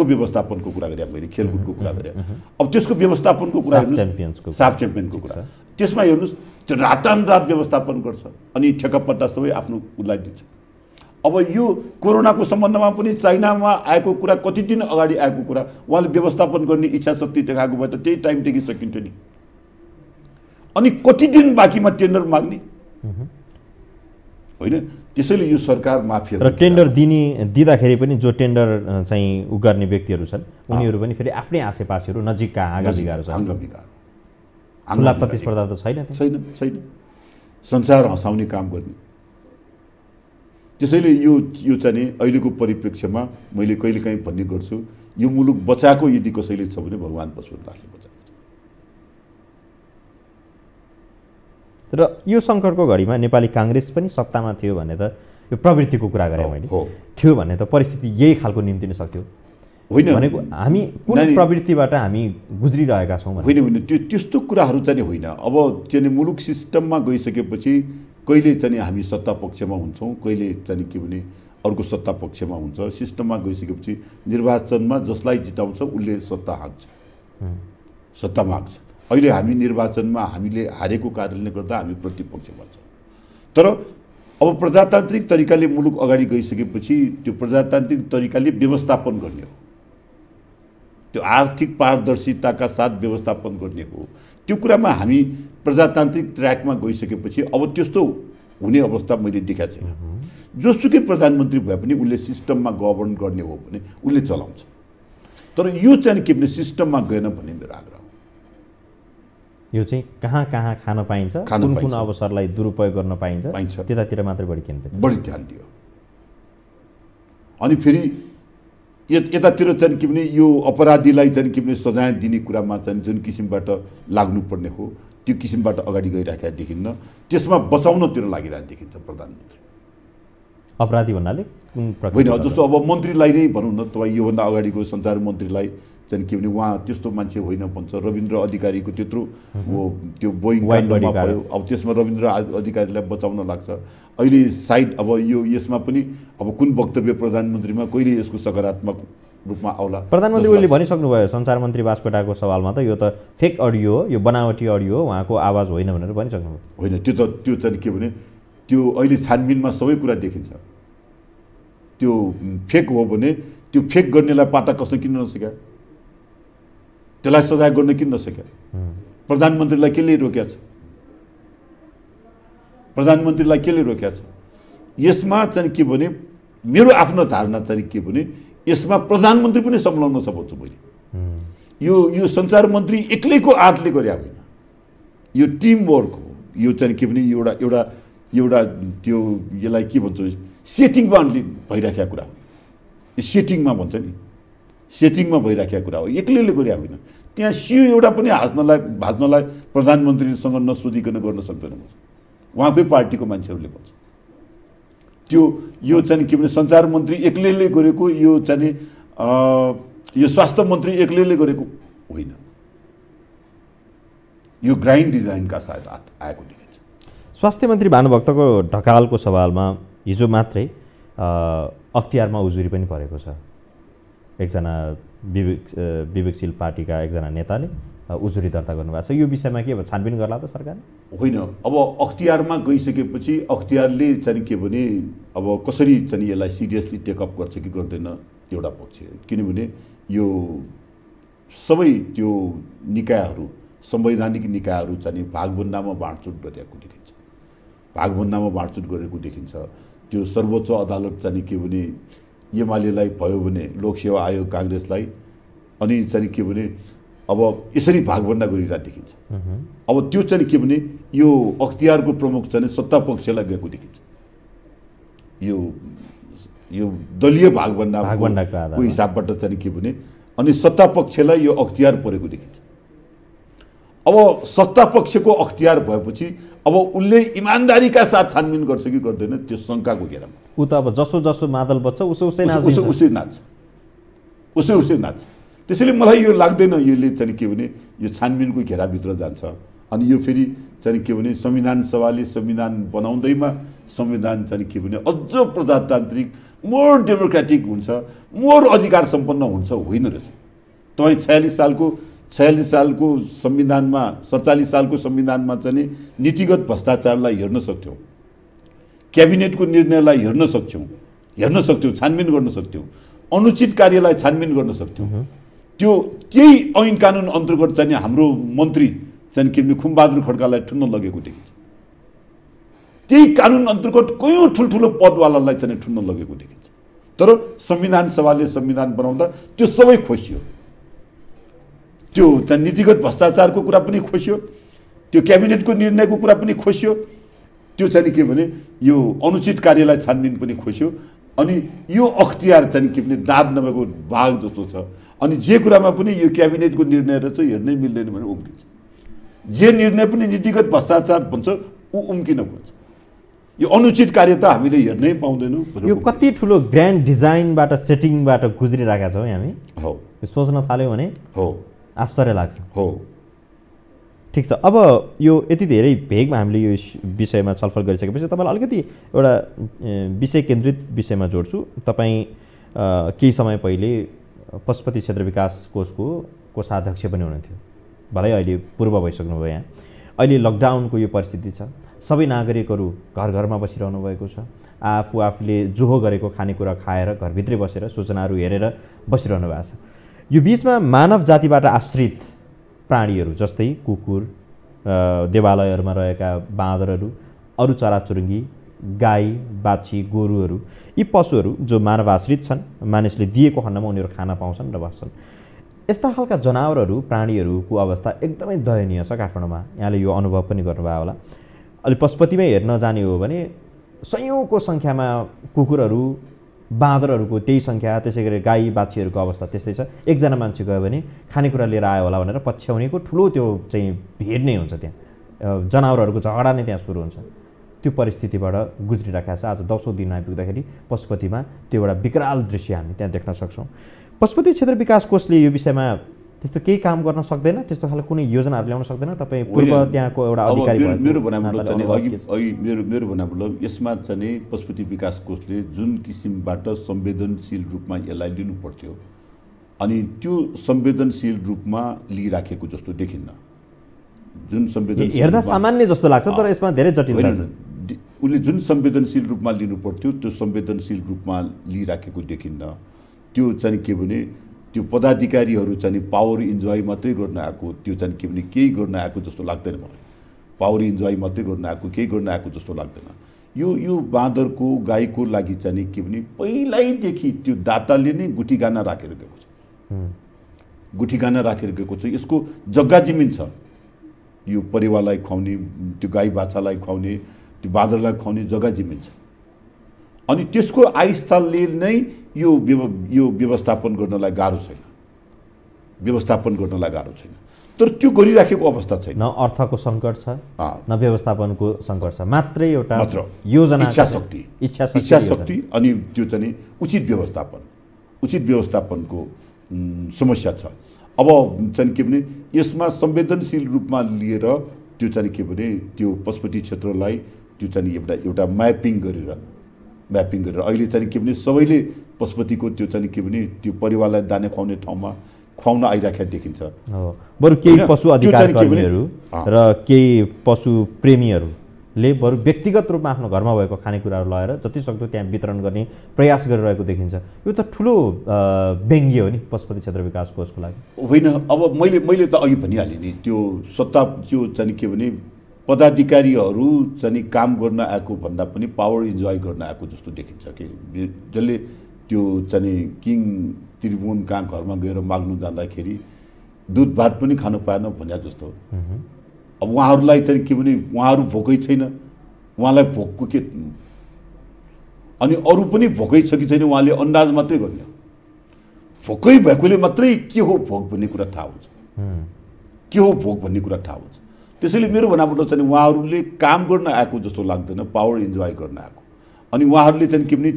S2: व्यवस्थापनको कुरा गरेँ मैले, खेलकुदको कुरा गरेँ। अब त्यसको व्यवस्थापनको कुरा हेर्नुहोस्, साफ च्याम्पियनको कुरा, त्यसमा हेर्नुहोस् त्यो रातानरात व्यवस्थापन गर्छ अनि ठेक्कापट्टा सबै आफ्नो उसलाई दिन्छ। अब यो कोरोनाको सम्बन्धमा पनि चाइनामा आएको कुरा, कति दिन अगाडि आएको कुरा, उहाँले व्यवस्थापन गर्ने इच्छा शक्ति देखाएको भए त त्यही टाइमदेखि सकिन्थ्यो नि। अनि कति दिन बाँकीमा टेन्डर माग्ने होइन। त्यसैले यो सरकार माफिया
S1: र टेन्डर दिँदाखेरि पनि जो टेन्डर चाहिँ उ गर्ने व्यक्तिहरू छन् उनीहरू पनि फेरि आफ्नै आसेपासेहरू नजिकका आँगाबिगाहरू छन्, खुला प्रतिस्पर्धा त छैन,
S2: संसार हँसाउने काम गर्ने। त्यसैले यो चाहिँ अहिलेको परिप्रेक्ष्यमा मैले कहिलेकाहीँ भन्ने गर्छु, यो मुलुक बचाएको यदि कसैले छ भने भगवान पशुपतिनाथले बचाएको छ।
S1: र यो सङ्कटको घडीमा नेपाली काङ्ग्रेस पनि सत्तामा थियो भने त यो प्रवृत्तिको कुरा गरेँ मैले, थियो भने त परिस्थिति यही खालको निम्तिन सक्थ्यो
S2: होइन
S1: भनेको हामी कुन प्रवृत्तिबाट हामी गुज्रिरहेका छौँ
S2: होइन, त्यो त्यस्तो कुराहरू चाहिँ होइन। अब चाहिँ मुलुक सिस्टममा गइसकेपछि कहिले चाहिँ हामी सत्ता पक्षमा हुन्छौँ, कहिले चाहिँ के भने अर्को सत्ता पक्षमा हुन्छ। सिस्टममा गइसकेपछि निर्वाचनमा जसलाई जिताउँछ उसले सत्ता हाँक्छ, सत्ता माग्छ। अहिले हामी निर्वाचनमा हामीले हारेको कारणले गर्दा हामी प्रतिपक्षमा छौँ, तर अब प्रजातान्त्रिक तरिकाले मुलुक अगाडि गइसकेपछि त्यो प्रजातान्त्रिक तरिकाले व्यवस्थापन गर्ने हो, त्यो आर्थिक पारदर्शिताका साथ व्यवस्थापन गर्ने हो। त्यो कुरामा हामी प्रजातान्त्रिक ट्र्याकमा गइसकेपछि अब त्यस्तो हुने अवस्था मैले देखाएको छैन। जोसुकै प्रधानमन्त्री भए पनि उसले सिस्टममा गभर्न गर्ने हो भने उसले चलाउँछ, तर यो चाहिँ के भने सिस्टममा गएन भन्ने मेरो आग्रह हो।
S1: यो चाहिँ कहाँ कहाँ खान पाइन्छ, कुन कुन अवसरलाई दुरुपयोग गर्न पाइन्छ त्यतातिर मात्रै बढी
S2: ध्यान दियो। अनि फेरि यतातिर चाहिँ के भने यो अपराधीलाई चाहिँ के भने सजाय दिने कुरामा चाहिँ जुन किसिमबाट लाग्नुपर्ने हो त्यो किसिमबाट अगाडि गइराखेका देखिन्न, त्यसमा बचाउनतिर लागिरहेको देखिन्छ प्रधानमन्त्री।
S1: अपराधी भन्नाले
S2: होइन, जस्तो अब मन्त्रीलाई नै भनौँ न, तपाईँ योभन्दा अगाडिको सञ्चार मन्त्रीलाई चाहिँ के भने उहाँ त्यस्तो मान्छे होइन भन्छ, रविन्द्र अधिकारीको त्यत्रो त्यो बोइङ काण्डमा भयो, अब त्यसमा रविन्द्र अधिकारीलाई बचाउन लाग्छ। अहिले साइड अब यसमा पनि अब कुन वक्तव्य प्रधानमन्त्रीमा कहिले यसको सकारात्मक रूपमा आउला।
S1: प्रधानमन्त्रीले भनिसक्नुभयो सञ्चार मन्त्री बास्कोटाको सवालमा त यो त फेक अडियो हो, यो बनावटी अडियो हो, उहाँको आवाज होइन भनेर भनिसक्नुभयो।
S2: होइन, त्यो चाहिँ के भने त्यो अहिले छानबिनमा सबै कुरा देखिन्छ। त्यो फेक हो भने त्यो फेक गर्नेलाई पाटा कस्न किन नसक्या, त्यसलाई सजाय गर्न किन नसक्या, प्रधानमन्त्रीलाई केले रोक्या छ, प्रधानमन्त्रीलाई केले रोक्या छ। यसमा चाहिँ के भने मेरो आफ्नो धारणा चाहिँ के भने यसमा प्रधानमन्त्री पनि संलग्न छ भन्छु मैले। यो सञ्चार मन्त्री एक्लैको आर्टले गरे होइन, यो टिम वर्क हो। यो चाहिँ के भने एउटा त्यो यसलाई के भन्छ सेटिङमा भइराखेको कुरा हो, सेटिङमा भन्छ नि, सेटिङमा भइराखेको कुरा हो, एक्लैले गरे होइन। त्यहाँ सियो एउटा पनि भाज्नलाई प्रधानमन्त्रीसँग नसोधिकन गर्न सक्दैन भन्छ, उहाँकै पार्टीको मान्छेहरूले भन्छ। त्यो यो चाहिँ के भने सञ्चार मन्त्री एक्लैले गरेको, यो चाहिँ यो स्वास्थ्य मन्त्री एक्लैले गरेको होइन, यो ग्राइन्ड डिजाइनका साथ आएको देखिन्छ।
S1: स्वास्थ्य मन्त्री भानुभक्तको ढकालको सवालमा हिजो मात्रै अख्तियारमा उजुरी पनि परेको छ। एकजना विवेकशील पार्टीका एकजना नेताले उजुरी दर्ता गर्नुभएको छ। यो विषयमा के छानबिन गर्ला त सरकारले? होइन,
S2: अब अख्तियारमा गइसकेपछि अख्तियारले चाहिँ के भने अब कसरी चाहिँ यसलाई सिरियसली टेकअप गर्छ कि गर्दैन एउटा पक्ष। किनभने यो सबै त्यो निकायहरू, संवैधानिक निकायहरू चाहिँ भागभन्डामा बाँडचुट गरेको देखिन्छ, भागभन्डामा बाँडचुट गरेको देखिन्छ। त्यो सर्वोच्च अदालत चाहिँ के भने एमालेलाई भयो भने लोकसेवा आयोग काङ्ग्रेसलाई, अनि चाहिँ के भने अब यसरी भागभन्डा गरिरहेको देखिन्छ। अब त्यो चाहिँ के भने यो अख्तियारको प्रमुख चाहिँ सत्ता पक्षलाई गएको देखिन्छ। यो दलीय भागभन्डाको हिसाबबाट चाहिँ के भने अनि सत्ता पक्षलाई यो अख्तियार परेको देखिन्छ। अब सत्ता पक्षको अख्तियार भएपछि अब उसले इमान्दारीका साथ छानबिन गर्छ कि गर्दैन त्यो शङ्काको घेरामा।
S1: ऊ त अब जसो जसो मादल बच्छ उसै
S2: नाच्छ। त्यसैले मलाई यो लाग्दैन यसले चाहिँ के भने यो छानबिनको घेराभित्र जान्छ। अनि यो फेरि चाहिँ के भने संविधान सभाले संविधान बनाउँदैमा संविधान चाहिँ के भने अझ प्रजातान्त्रिक, मोर डेमोक्रेटिक हुन्छ, मोर अधिकार सम्पन्न हुन्छ होइन रहेछ। तपाईँ 46 सालको संविधानमा 47 सालको संविधानमा चाहिँ नीतिगत भ्रष्टाचारलाई हेर्न सक्थ्यौँ, क्याबिनेटको निर्णयलाई हेर्न सक्थ्यौँ, छानबिन गर्न सक्थ्यौँ, अनुचित कार्यलाई छानबिन गर्न सक्थ्यौँ। त्यही ऐन कानुन अन्तर्गत चाहिँ हाम्रो मन्त्री चाहिँ के भने खुमबहादुर खड्कालाई ठुन्न लगेको देखिन्छ। त्यही कानुन अन्तर्गत कयौँ ठुल्ठुलो पदवालालाई चाहिँ ठुन्न लगेको देखिन्छ। तर संविधान सभाले संविधान बनाउँदा त्यो सबै खोसियो। त्यो चाहिँ नीतिगत भ्रष्टाचारको कुरा पनि खोसियो, त्यो क्याबिनेटको निर्णयको कुरा पनि खोसियो, त्यो चाहिँ के भने यो अनुचित कार्यलाई छानबिन पनि खोसियो। अनि यो अख्तियार चाहिँ के भने दाँत नभएको बाघ जस्तो छ। अनि जे कुरामा पनि यो क्याबिनेटको निर्णय रहेछ हेर्नै मिल्दैन भने उम्किन्छ, जे निर्णय पनि नीतिगत भ्रष्टाचार भन्छ ऊ उम्किन खोज्छ। यो अनुचित कार्य त हामीले हेर्नै पाउँदैनौँ।
S1: यो कति ठुलो ग्रान्ड डिजाइनबाट सेटिङबाट गुज्रिरहेका छौँ हामी।
S2: हो,
S1: सोच्न थाल्यो भने
S2: हो
S1: आश्चर्य लाग्छ।
S2: हो,
S1: ठिक छ। अब यो यति धेरै भेगमा हामीले यो विषयमा छलफल गरिसकेपछि तपाईँलाई अलिकति एउटा विषय केन्द्रित विषयमा जोड्छु। तपाईँ केही समय पहिले पशुपति क्षेत्र विकास कोषको कोषाध्यक्ष पनि हुनुहुन्थ्यो, भलै अहिले पूर्व भइसक्नुभयो यहाँ। अहिले लकडाउनको यो परिस्थिति छ, सबै नागरिकहरू घर घरमा बसिरहनु भएको छ, आफूले जोहो गरेको खानेकुरा खाएर घरभित्रै बसेर सूचनाहरू हेरेर बसिरहनु भएको छ। यो बिचमा मानव जातिबाट आश्रित प्राणीहरू जस्तै कुकुर, देवालयहरूमा रहेका बाँदरहरू, अरू चराचुरुङ्गी, गाई, बाछी, गोरुहरू, यी पशुहरू जो मानव आश्रित छन्, मानिसले दिएको खण्डमा उनीहरू खाना पाउँछन् र बस्छन्। यस्ता खालका जनावरहरू, प्राणीहरूको अवस्था एकदमै दयनीय छ काठमाडौँमा। यहाँले यो अनुभव पनि गर्नुभयो होला। अहिले पशुपतिमै हेर्न जाने हो भने सयौँको सङ्ख्यामा कुकुरहरू, बाँदरहरूको त्यही सङ्ख्या, त्यसै गरी गाई बाछीहरूको अवस्था त्यस्तै छ। एकजना मान्छे गयो भने खानेकुरा लिएर आयो होला भनेर पछ्याउनेको ठुलो त्यो चाहिँ भिड नै हुन्छ, त्यहाँ जनावरहरूको झगडा नै त्यहाँ सुरु हुन्छ। त्यो परिस्थितिबाट गुज्रिरहेका छ। आज 10औं दिन आइपुग्दाखेरि पशुपतिमा त्यो एउटा विकराल दृश्य हामी त्यहाँ देख्न सक्छौँ। पशुपति क्षेत्र विकास कोषले यो विषयमा त्यस्तो केही काम गर्न सक्दैन, त्यस्तो खालको कुनै योजनाहरू ल्याउन सक्दैन? तपाईँ पूर्व त्यहाँको एउटा अधिकारी
S2: मेरो भनाइबाट यसमा चाहिँ पशुपति विकास कोषले जुन किसिमबाट संवेदनशील रूपमा यसलाई लिनु पर्थ्यो अनि त्यो संवेदनशील रूपमा लिइराखेको जस्तो देखिन्न। जुन संवेदनशील
S1: हेर्दा सामान्य जस्तो लाग्छ तर यसमा धेरै जटिलता छ।
S2: उसले जुन संवेदनशील रूपमा लिनु पर्थ्यो त्यो संवेदनशील रूपमा लिइराखेको देखिन्न। त्यो चाहिँ के भने त्यो पदाधिकारीहरू चाहिँ पावर इन्जोय मात्रै गर्न आएको, त्यो चाहिँ के भने केही गर्न आएको जस्तो लाग्दैन मलाई। पावर इन्जोय मात्रै गर्न आएको, केही गर्न आएको जस्तो लाग्दैन। यो बाँदरको, गाईको लागि चाहिँ के भने पहिल्यैदेखि त्यो दाताले नै गुठीगाना राखेर गएको छ, गुठीगाना राखेर गएको छ। यसको जग्गा जमिन छ, यो परेवालाई खुवाउने, त्यो गाई बाछालाई खुवाउने, त्यो बाँदरलाई खुवाउने जग्गा जमिन छ। अनि त्यसको आस्थाले नै यो व्यवस्थापन गर्नलाई गाह्रो छैन। व्यवस्थापन गर्नलाई गाह्रो छैन। तर त्यो गरिराखेको अवस्था छैन।
S1: न अर्थको सङ्कट छ न व्यवस्थापनको सङ्कट छ, मात्रै एउटा योजना,
S2: इच्छा शक्ति अनि त्यो चाहिँ उचित व्यवस्थापनको समस्या छ। अब चाहिँ के भने यसमा संवेदनशील रूपमा लिएर त्यो चाहिँ के भने त्यो पशुपति क्षेत्रलाई त्यो चाहिँ एउटा म्यापिङ गरेर अहिले चाहिँ के भने सबैले पशुपतिको त्यो चाहिँ के भने त्यो परिवारलाई दाना खुवाउने ठाउँमा खुवाउन आइराखेको देखिन्छ।
S1: बरु केही पशु अधिकार कर्मीहरू र केही पशु प्रेमीहरूले बरु व्यक्तिगत रूपमा आफ्नो घरमा भएको खानेकुराहरू लगेर जतिसक्दो त्यहाँ वितरण गर्ने प्रयास गरिरहेको देखिन्छ। यो त ठुलो व्यङ्ग्य हो नि पशुपति क्षेत्र विकास कोषको लागि।
S2: होइन, अब मैले त अघि भनिहालेँ नि, त्यो सत्ता त्यो चाहिँ के भने पदाधिकारीहरू चाहिँ काम गर्न आएको भन्दा पनि पावर इन्जोय गर्न आएको जस्तो देखिन्छ कि जसले त्यो चाहिँ किङ त्रिभुवन कहाँ घरमा गएर माग्नु जाँदाखेरि दुध भात पनि खानु पाएन भने जस्तो। अब उहाँहरूलाई चाहिँ के भने उहाँहरू भोकै छैन, उहाँलाई भोकको के अनि अरू पनि भोकै छ कि छैन उहाँले अन्दाज मात्रै गर्ने हो। भोकै भएकोले मात्रै के हो भोक भन्ने कुरा थाहा हुन्छ, के हो भोक भन्ने कुरा थाहा हुन्छ। त्यसैले मेरो भनाइबाट चाहिँ उहाँहरूले काम गर्न आएको जस्तो लाग्दैन, पावर इन्जोय गर्न आएको। अनि उहाँहरूले चाहिँ के भने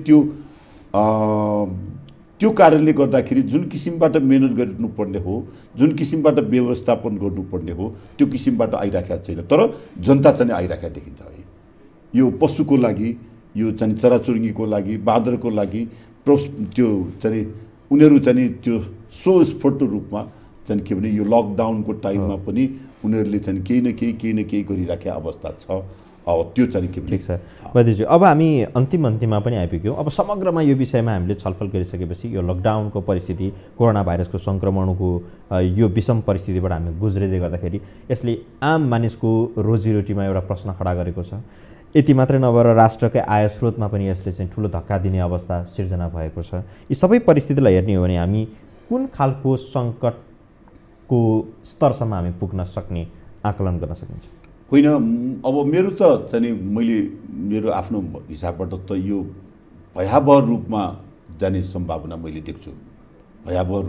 S2: त्यो कारणले गर्दाखेरि जुन किसिमबाट मेहनत गर्नुपर्ने हो, जुन किसिमबाट व्यवस्थापन गर्नुपर्ने हो, त्यो किसिमबाट आइराखेको छैन। तर जनता चाहिँ आइराखेको देखिन्छ है। यो पशुको लागि, यो चाहिँ चराचुरुङ्गीको लागि, बाँदरको लागि त्यो चाहिँ उनीहरू चाहिँ त्यो स्वस्फूर्त रूपमा चाहिँ के भने यो लकडाउनको टाइममा पनि उनीहरूले चाहिँ केही न केही गरिराखेको अवस्था छ। अब त्यो चाहिँ के
S1: ठिक छ वैद्यज्यू, अब हामी अन्तिममा पनि आइपुग्यौँ। अब समग्रमा यो विषयमा हामीले छलफल गरिसकेपछि यो लकडाउनको परिस्थिति, कोरोना भाइरसको सङ्क्रमणको यो विषम परिस्थितिबाट हामी गुज्रिँदै गर्दाखेरि यसले आम मानिसको रोजीरोटीमा एउटा प्रश्न खडा गरेको छ। यति मात्रै नभएर राष्ट्रकै आय स्रोतमा पनि यसले चाहिँ ठुलो धक्का दिने अवस्था सिर्जना भएको छ। यी सबै परिस्थितिलाई हेर्ने हो भने हामी कुन खालको सङ्कटको स्तरसम्म हामी पुग्न सक्ने आकलन गर्न सकिन्छ?
S2: होइन, अब मेरो त चाहिँ मेरो आफ्नो हिसाबबाट त यो भयावह रूपमा जाने सम्भावना मैले देख्छु। भयावह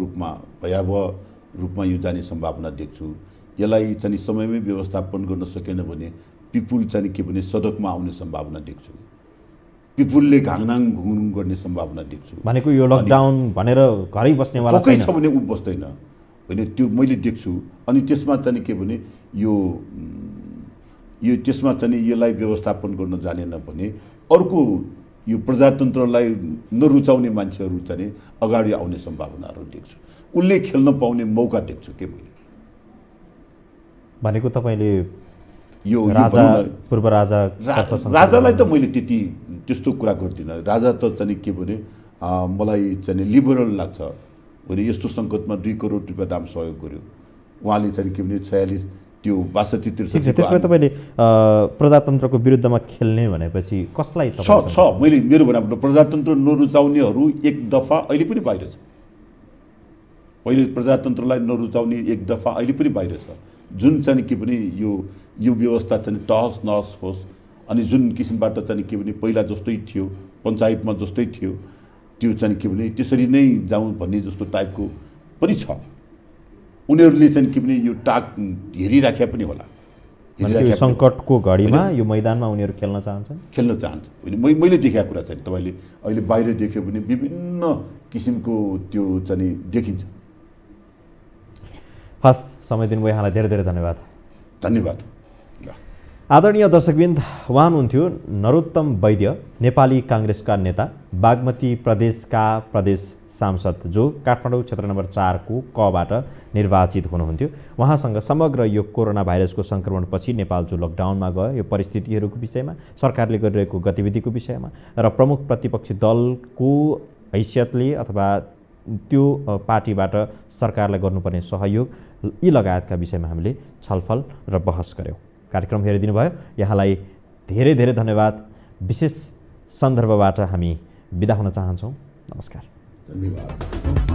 S2: रूपमा यो जाने सम्भावना देख्छु। यसलाई चाहिँ समयमै व्यवस्थापन गर्न सकेन भने पिपुल चाहिँ के भने सडकमा आउने सम्भावना देख्छु। पिपुलले घाङनाङ घुङ गर्ने सम्भावना देख्छु।
S1: भनेको यो लकडाउन भनेर घरै बस्नेवाला
S2: छैन, छ भने ऊ बस्दैन होइन, त्यो मैले देख्छु। अनि त्यसमा चाहिँ के भने यो त्यसमा चाहिँ यसलाई व्यवस्थापन गर्न जानेन भने अर्को यो प्रजातन्त्रलाई नरुचाउने मान्छेहरू चाहिँ अगाडि आउने सम्भावनाहरू देख्छु। उसले खेल्न पाउने मौका देख्छु के मैले।
S1: भनेको तपाईँले
S2: यो
S1: पूर्व
S2: राजालाई त मैले त्यस्तो कुरा गर्दिनँ। राजा त चाहिँ के भने मलाई चाहिँ लिबरल लाग्छ। भने यस्तो सङ्कटमा 2 करोड रुपियाँ दाम सहयोग गर्यो उहाँले चाहिँ के भने 46 त्यो 62-63।
S1: त्यसमा तपाईँले प्रजातन्त्रको विरुद्धमा खेल्ने भनेपछि कसलाई
S2: छ मैले मेरो भनाइबाट प्रजातन्त्र नरुचाउनेहरू एक दफा अहिले पनि बाहिर छ। पहिले प्रजातन्त्रलाई नरुचाउने एक दफा अहिले पनि बाहिर छ। जुन चाहिँ के भने यो व्यवस्था चाहिँ टहस नहस होस् अनि जुन किसिमबाट चाहिँ के भने पहिला जस्तै थियो, पञ्चायतमा जस्तै थियो, त्यो चाहिँ के भने त्यसरी नै जाउँ भन्ने जस्तो टाइपको पनि छ। उनीहरूले चाहिँ के भने यो टाक हेरिराख्या पनि होला।
S1: सङ्कटको घडीमा यो मैदानमा उनीहरू खेल्न चाहन्छ।
S2: होइन, मैले देखेको कुरा चाहिँ तपाईँले अहिले बाहिर देख्यो भने विभिन्न किसिमको त्यो चाहिँ देखिन्छ।
S1: हस्, समय दिनुभयो यहाँलाई धेरै धेरै धन्यवाद।
S2: धन्यवाद।
S1: आदरणीय दर्शकवृन्द, उहाँ हुनुहुन्थ्यो नरोत्तम वैद्य, नेपाली काङ्ग्रेसका नेता, बागमती प्रदेशका प्रदेश सांसद, जो काठमाडौँ क्षेत्र नम्बर 4 को कबाट निर्वाचित हुनुहुन्थ्यो। उहाँसँग समग्र यो कोरोना भाइरसको सङ्क्रमणपछि नेपाल जो लकडाउनमा गयो यो परिस्थितिहरूको विषयमा, सरकारले गरिरहेको गतिविधिको विषयमा र प्रमुख प्रतिपक्षी दलको हैसियतले अथवा त्यो पार्टीबाट सरकारलाई गर्नुपर्ने सहयोग यी लगायतका विषयमा हामीले छलफल र बहस गऱ्यौँ। कार्यक्रम हेरिदिनु भयो, यहाँलाई धेरै धेरै धन्यवाद। विशेष सन्दर्भबाट हामी बिदा हुन चाहन्छौँ। नमस्कार।
S2: धन्यवाद।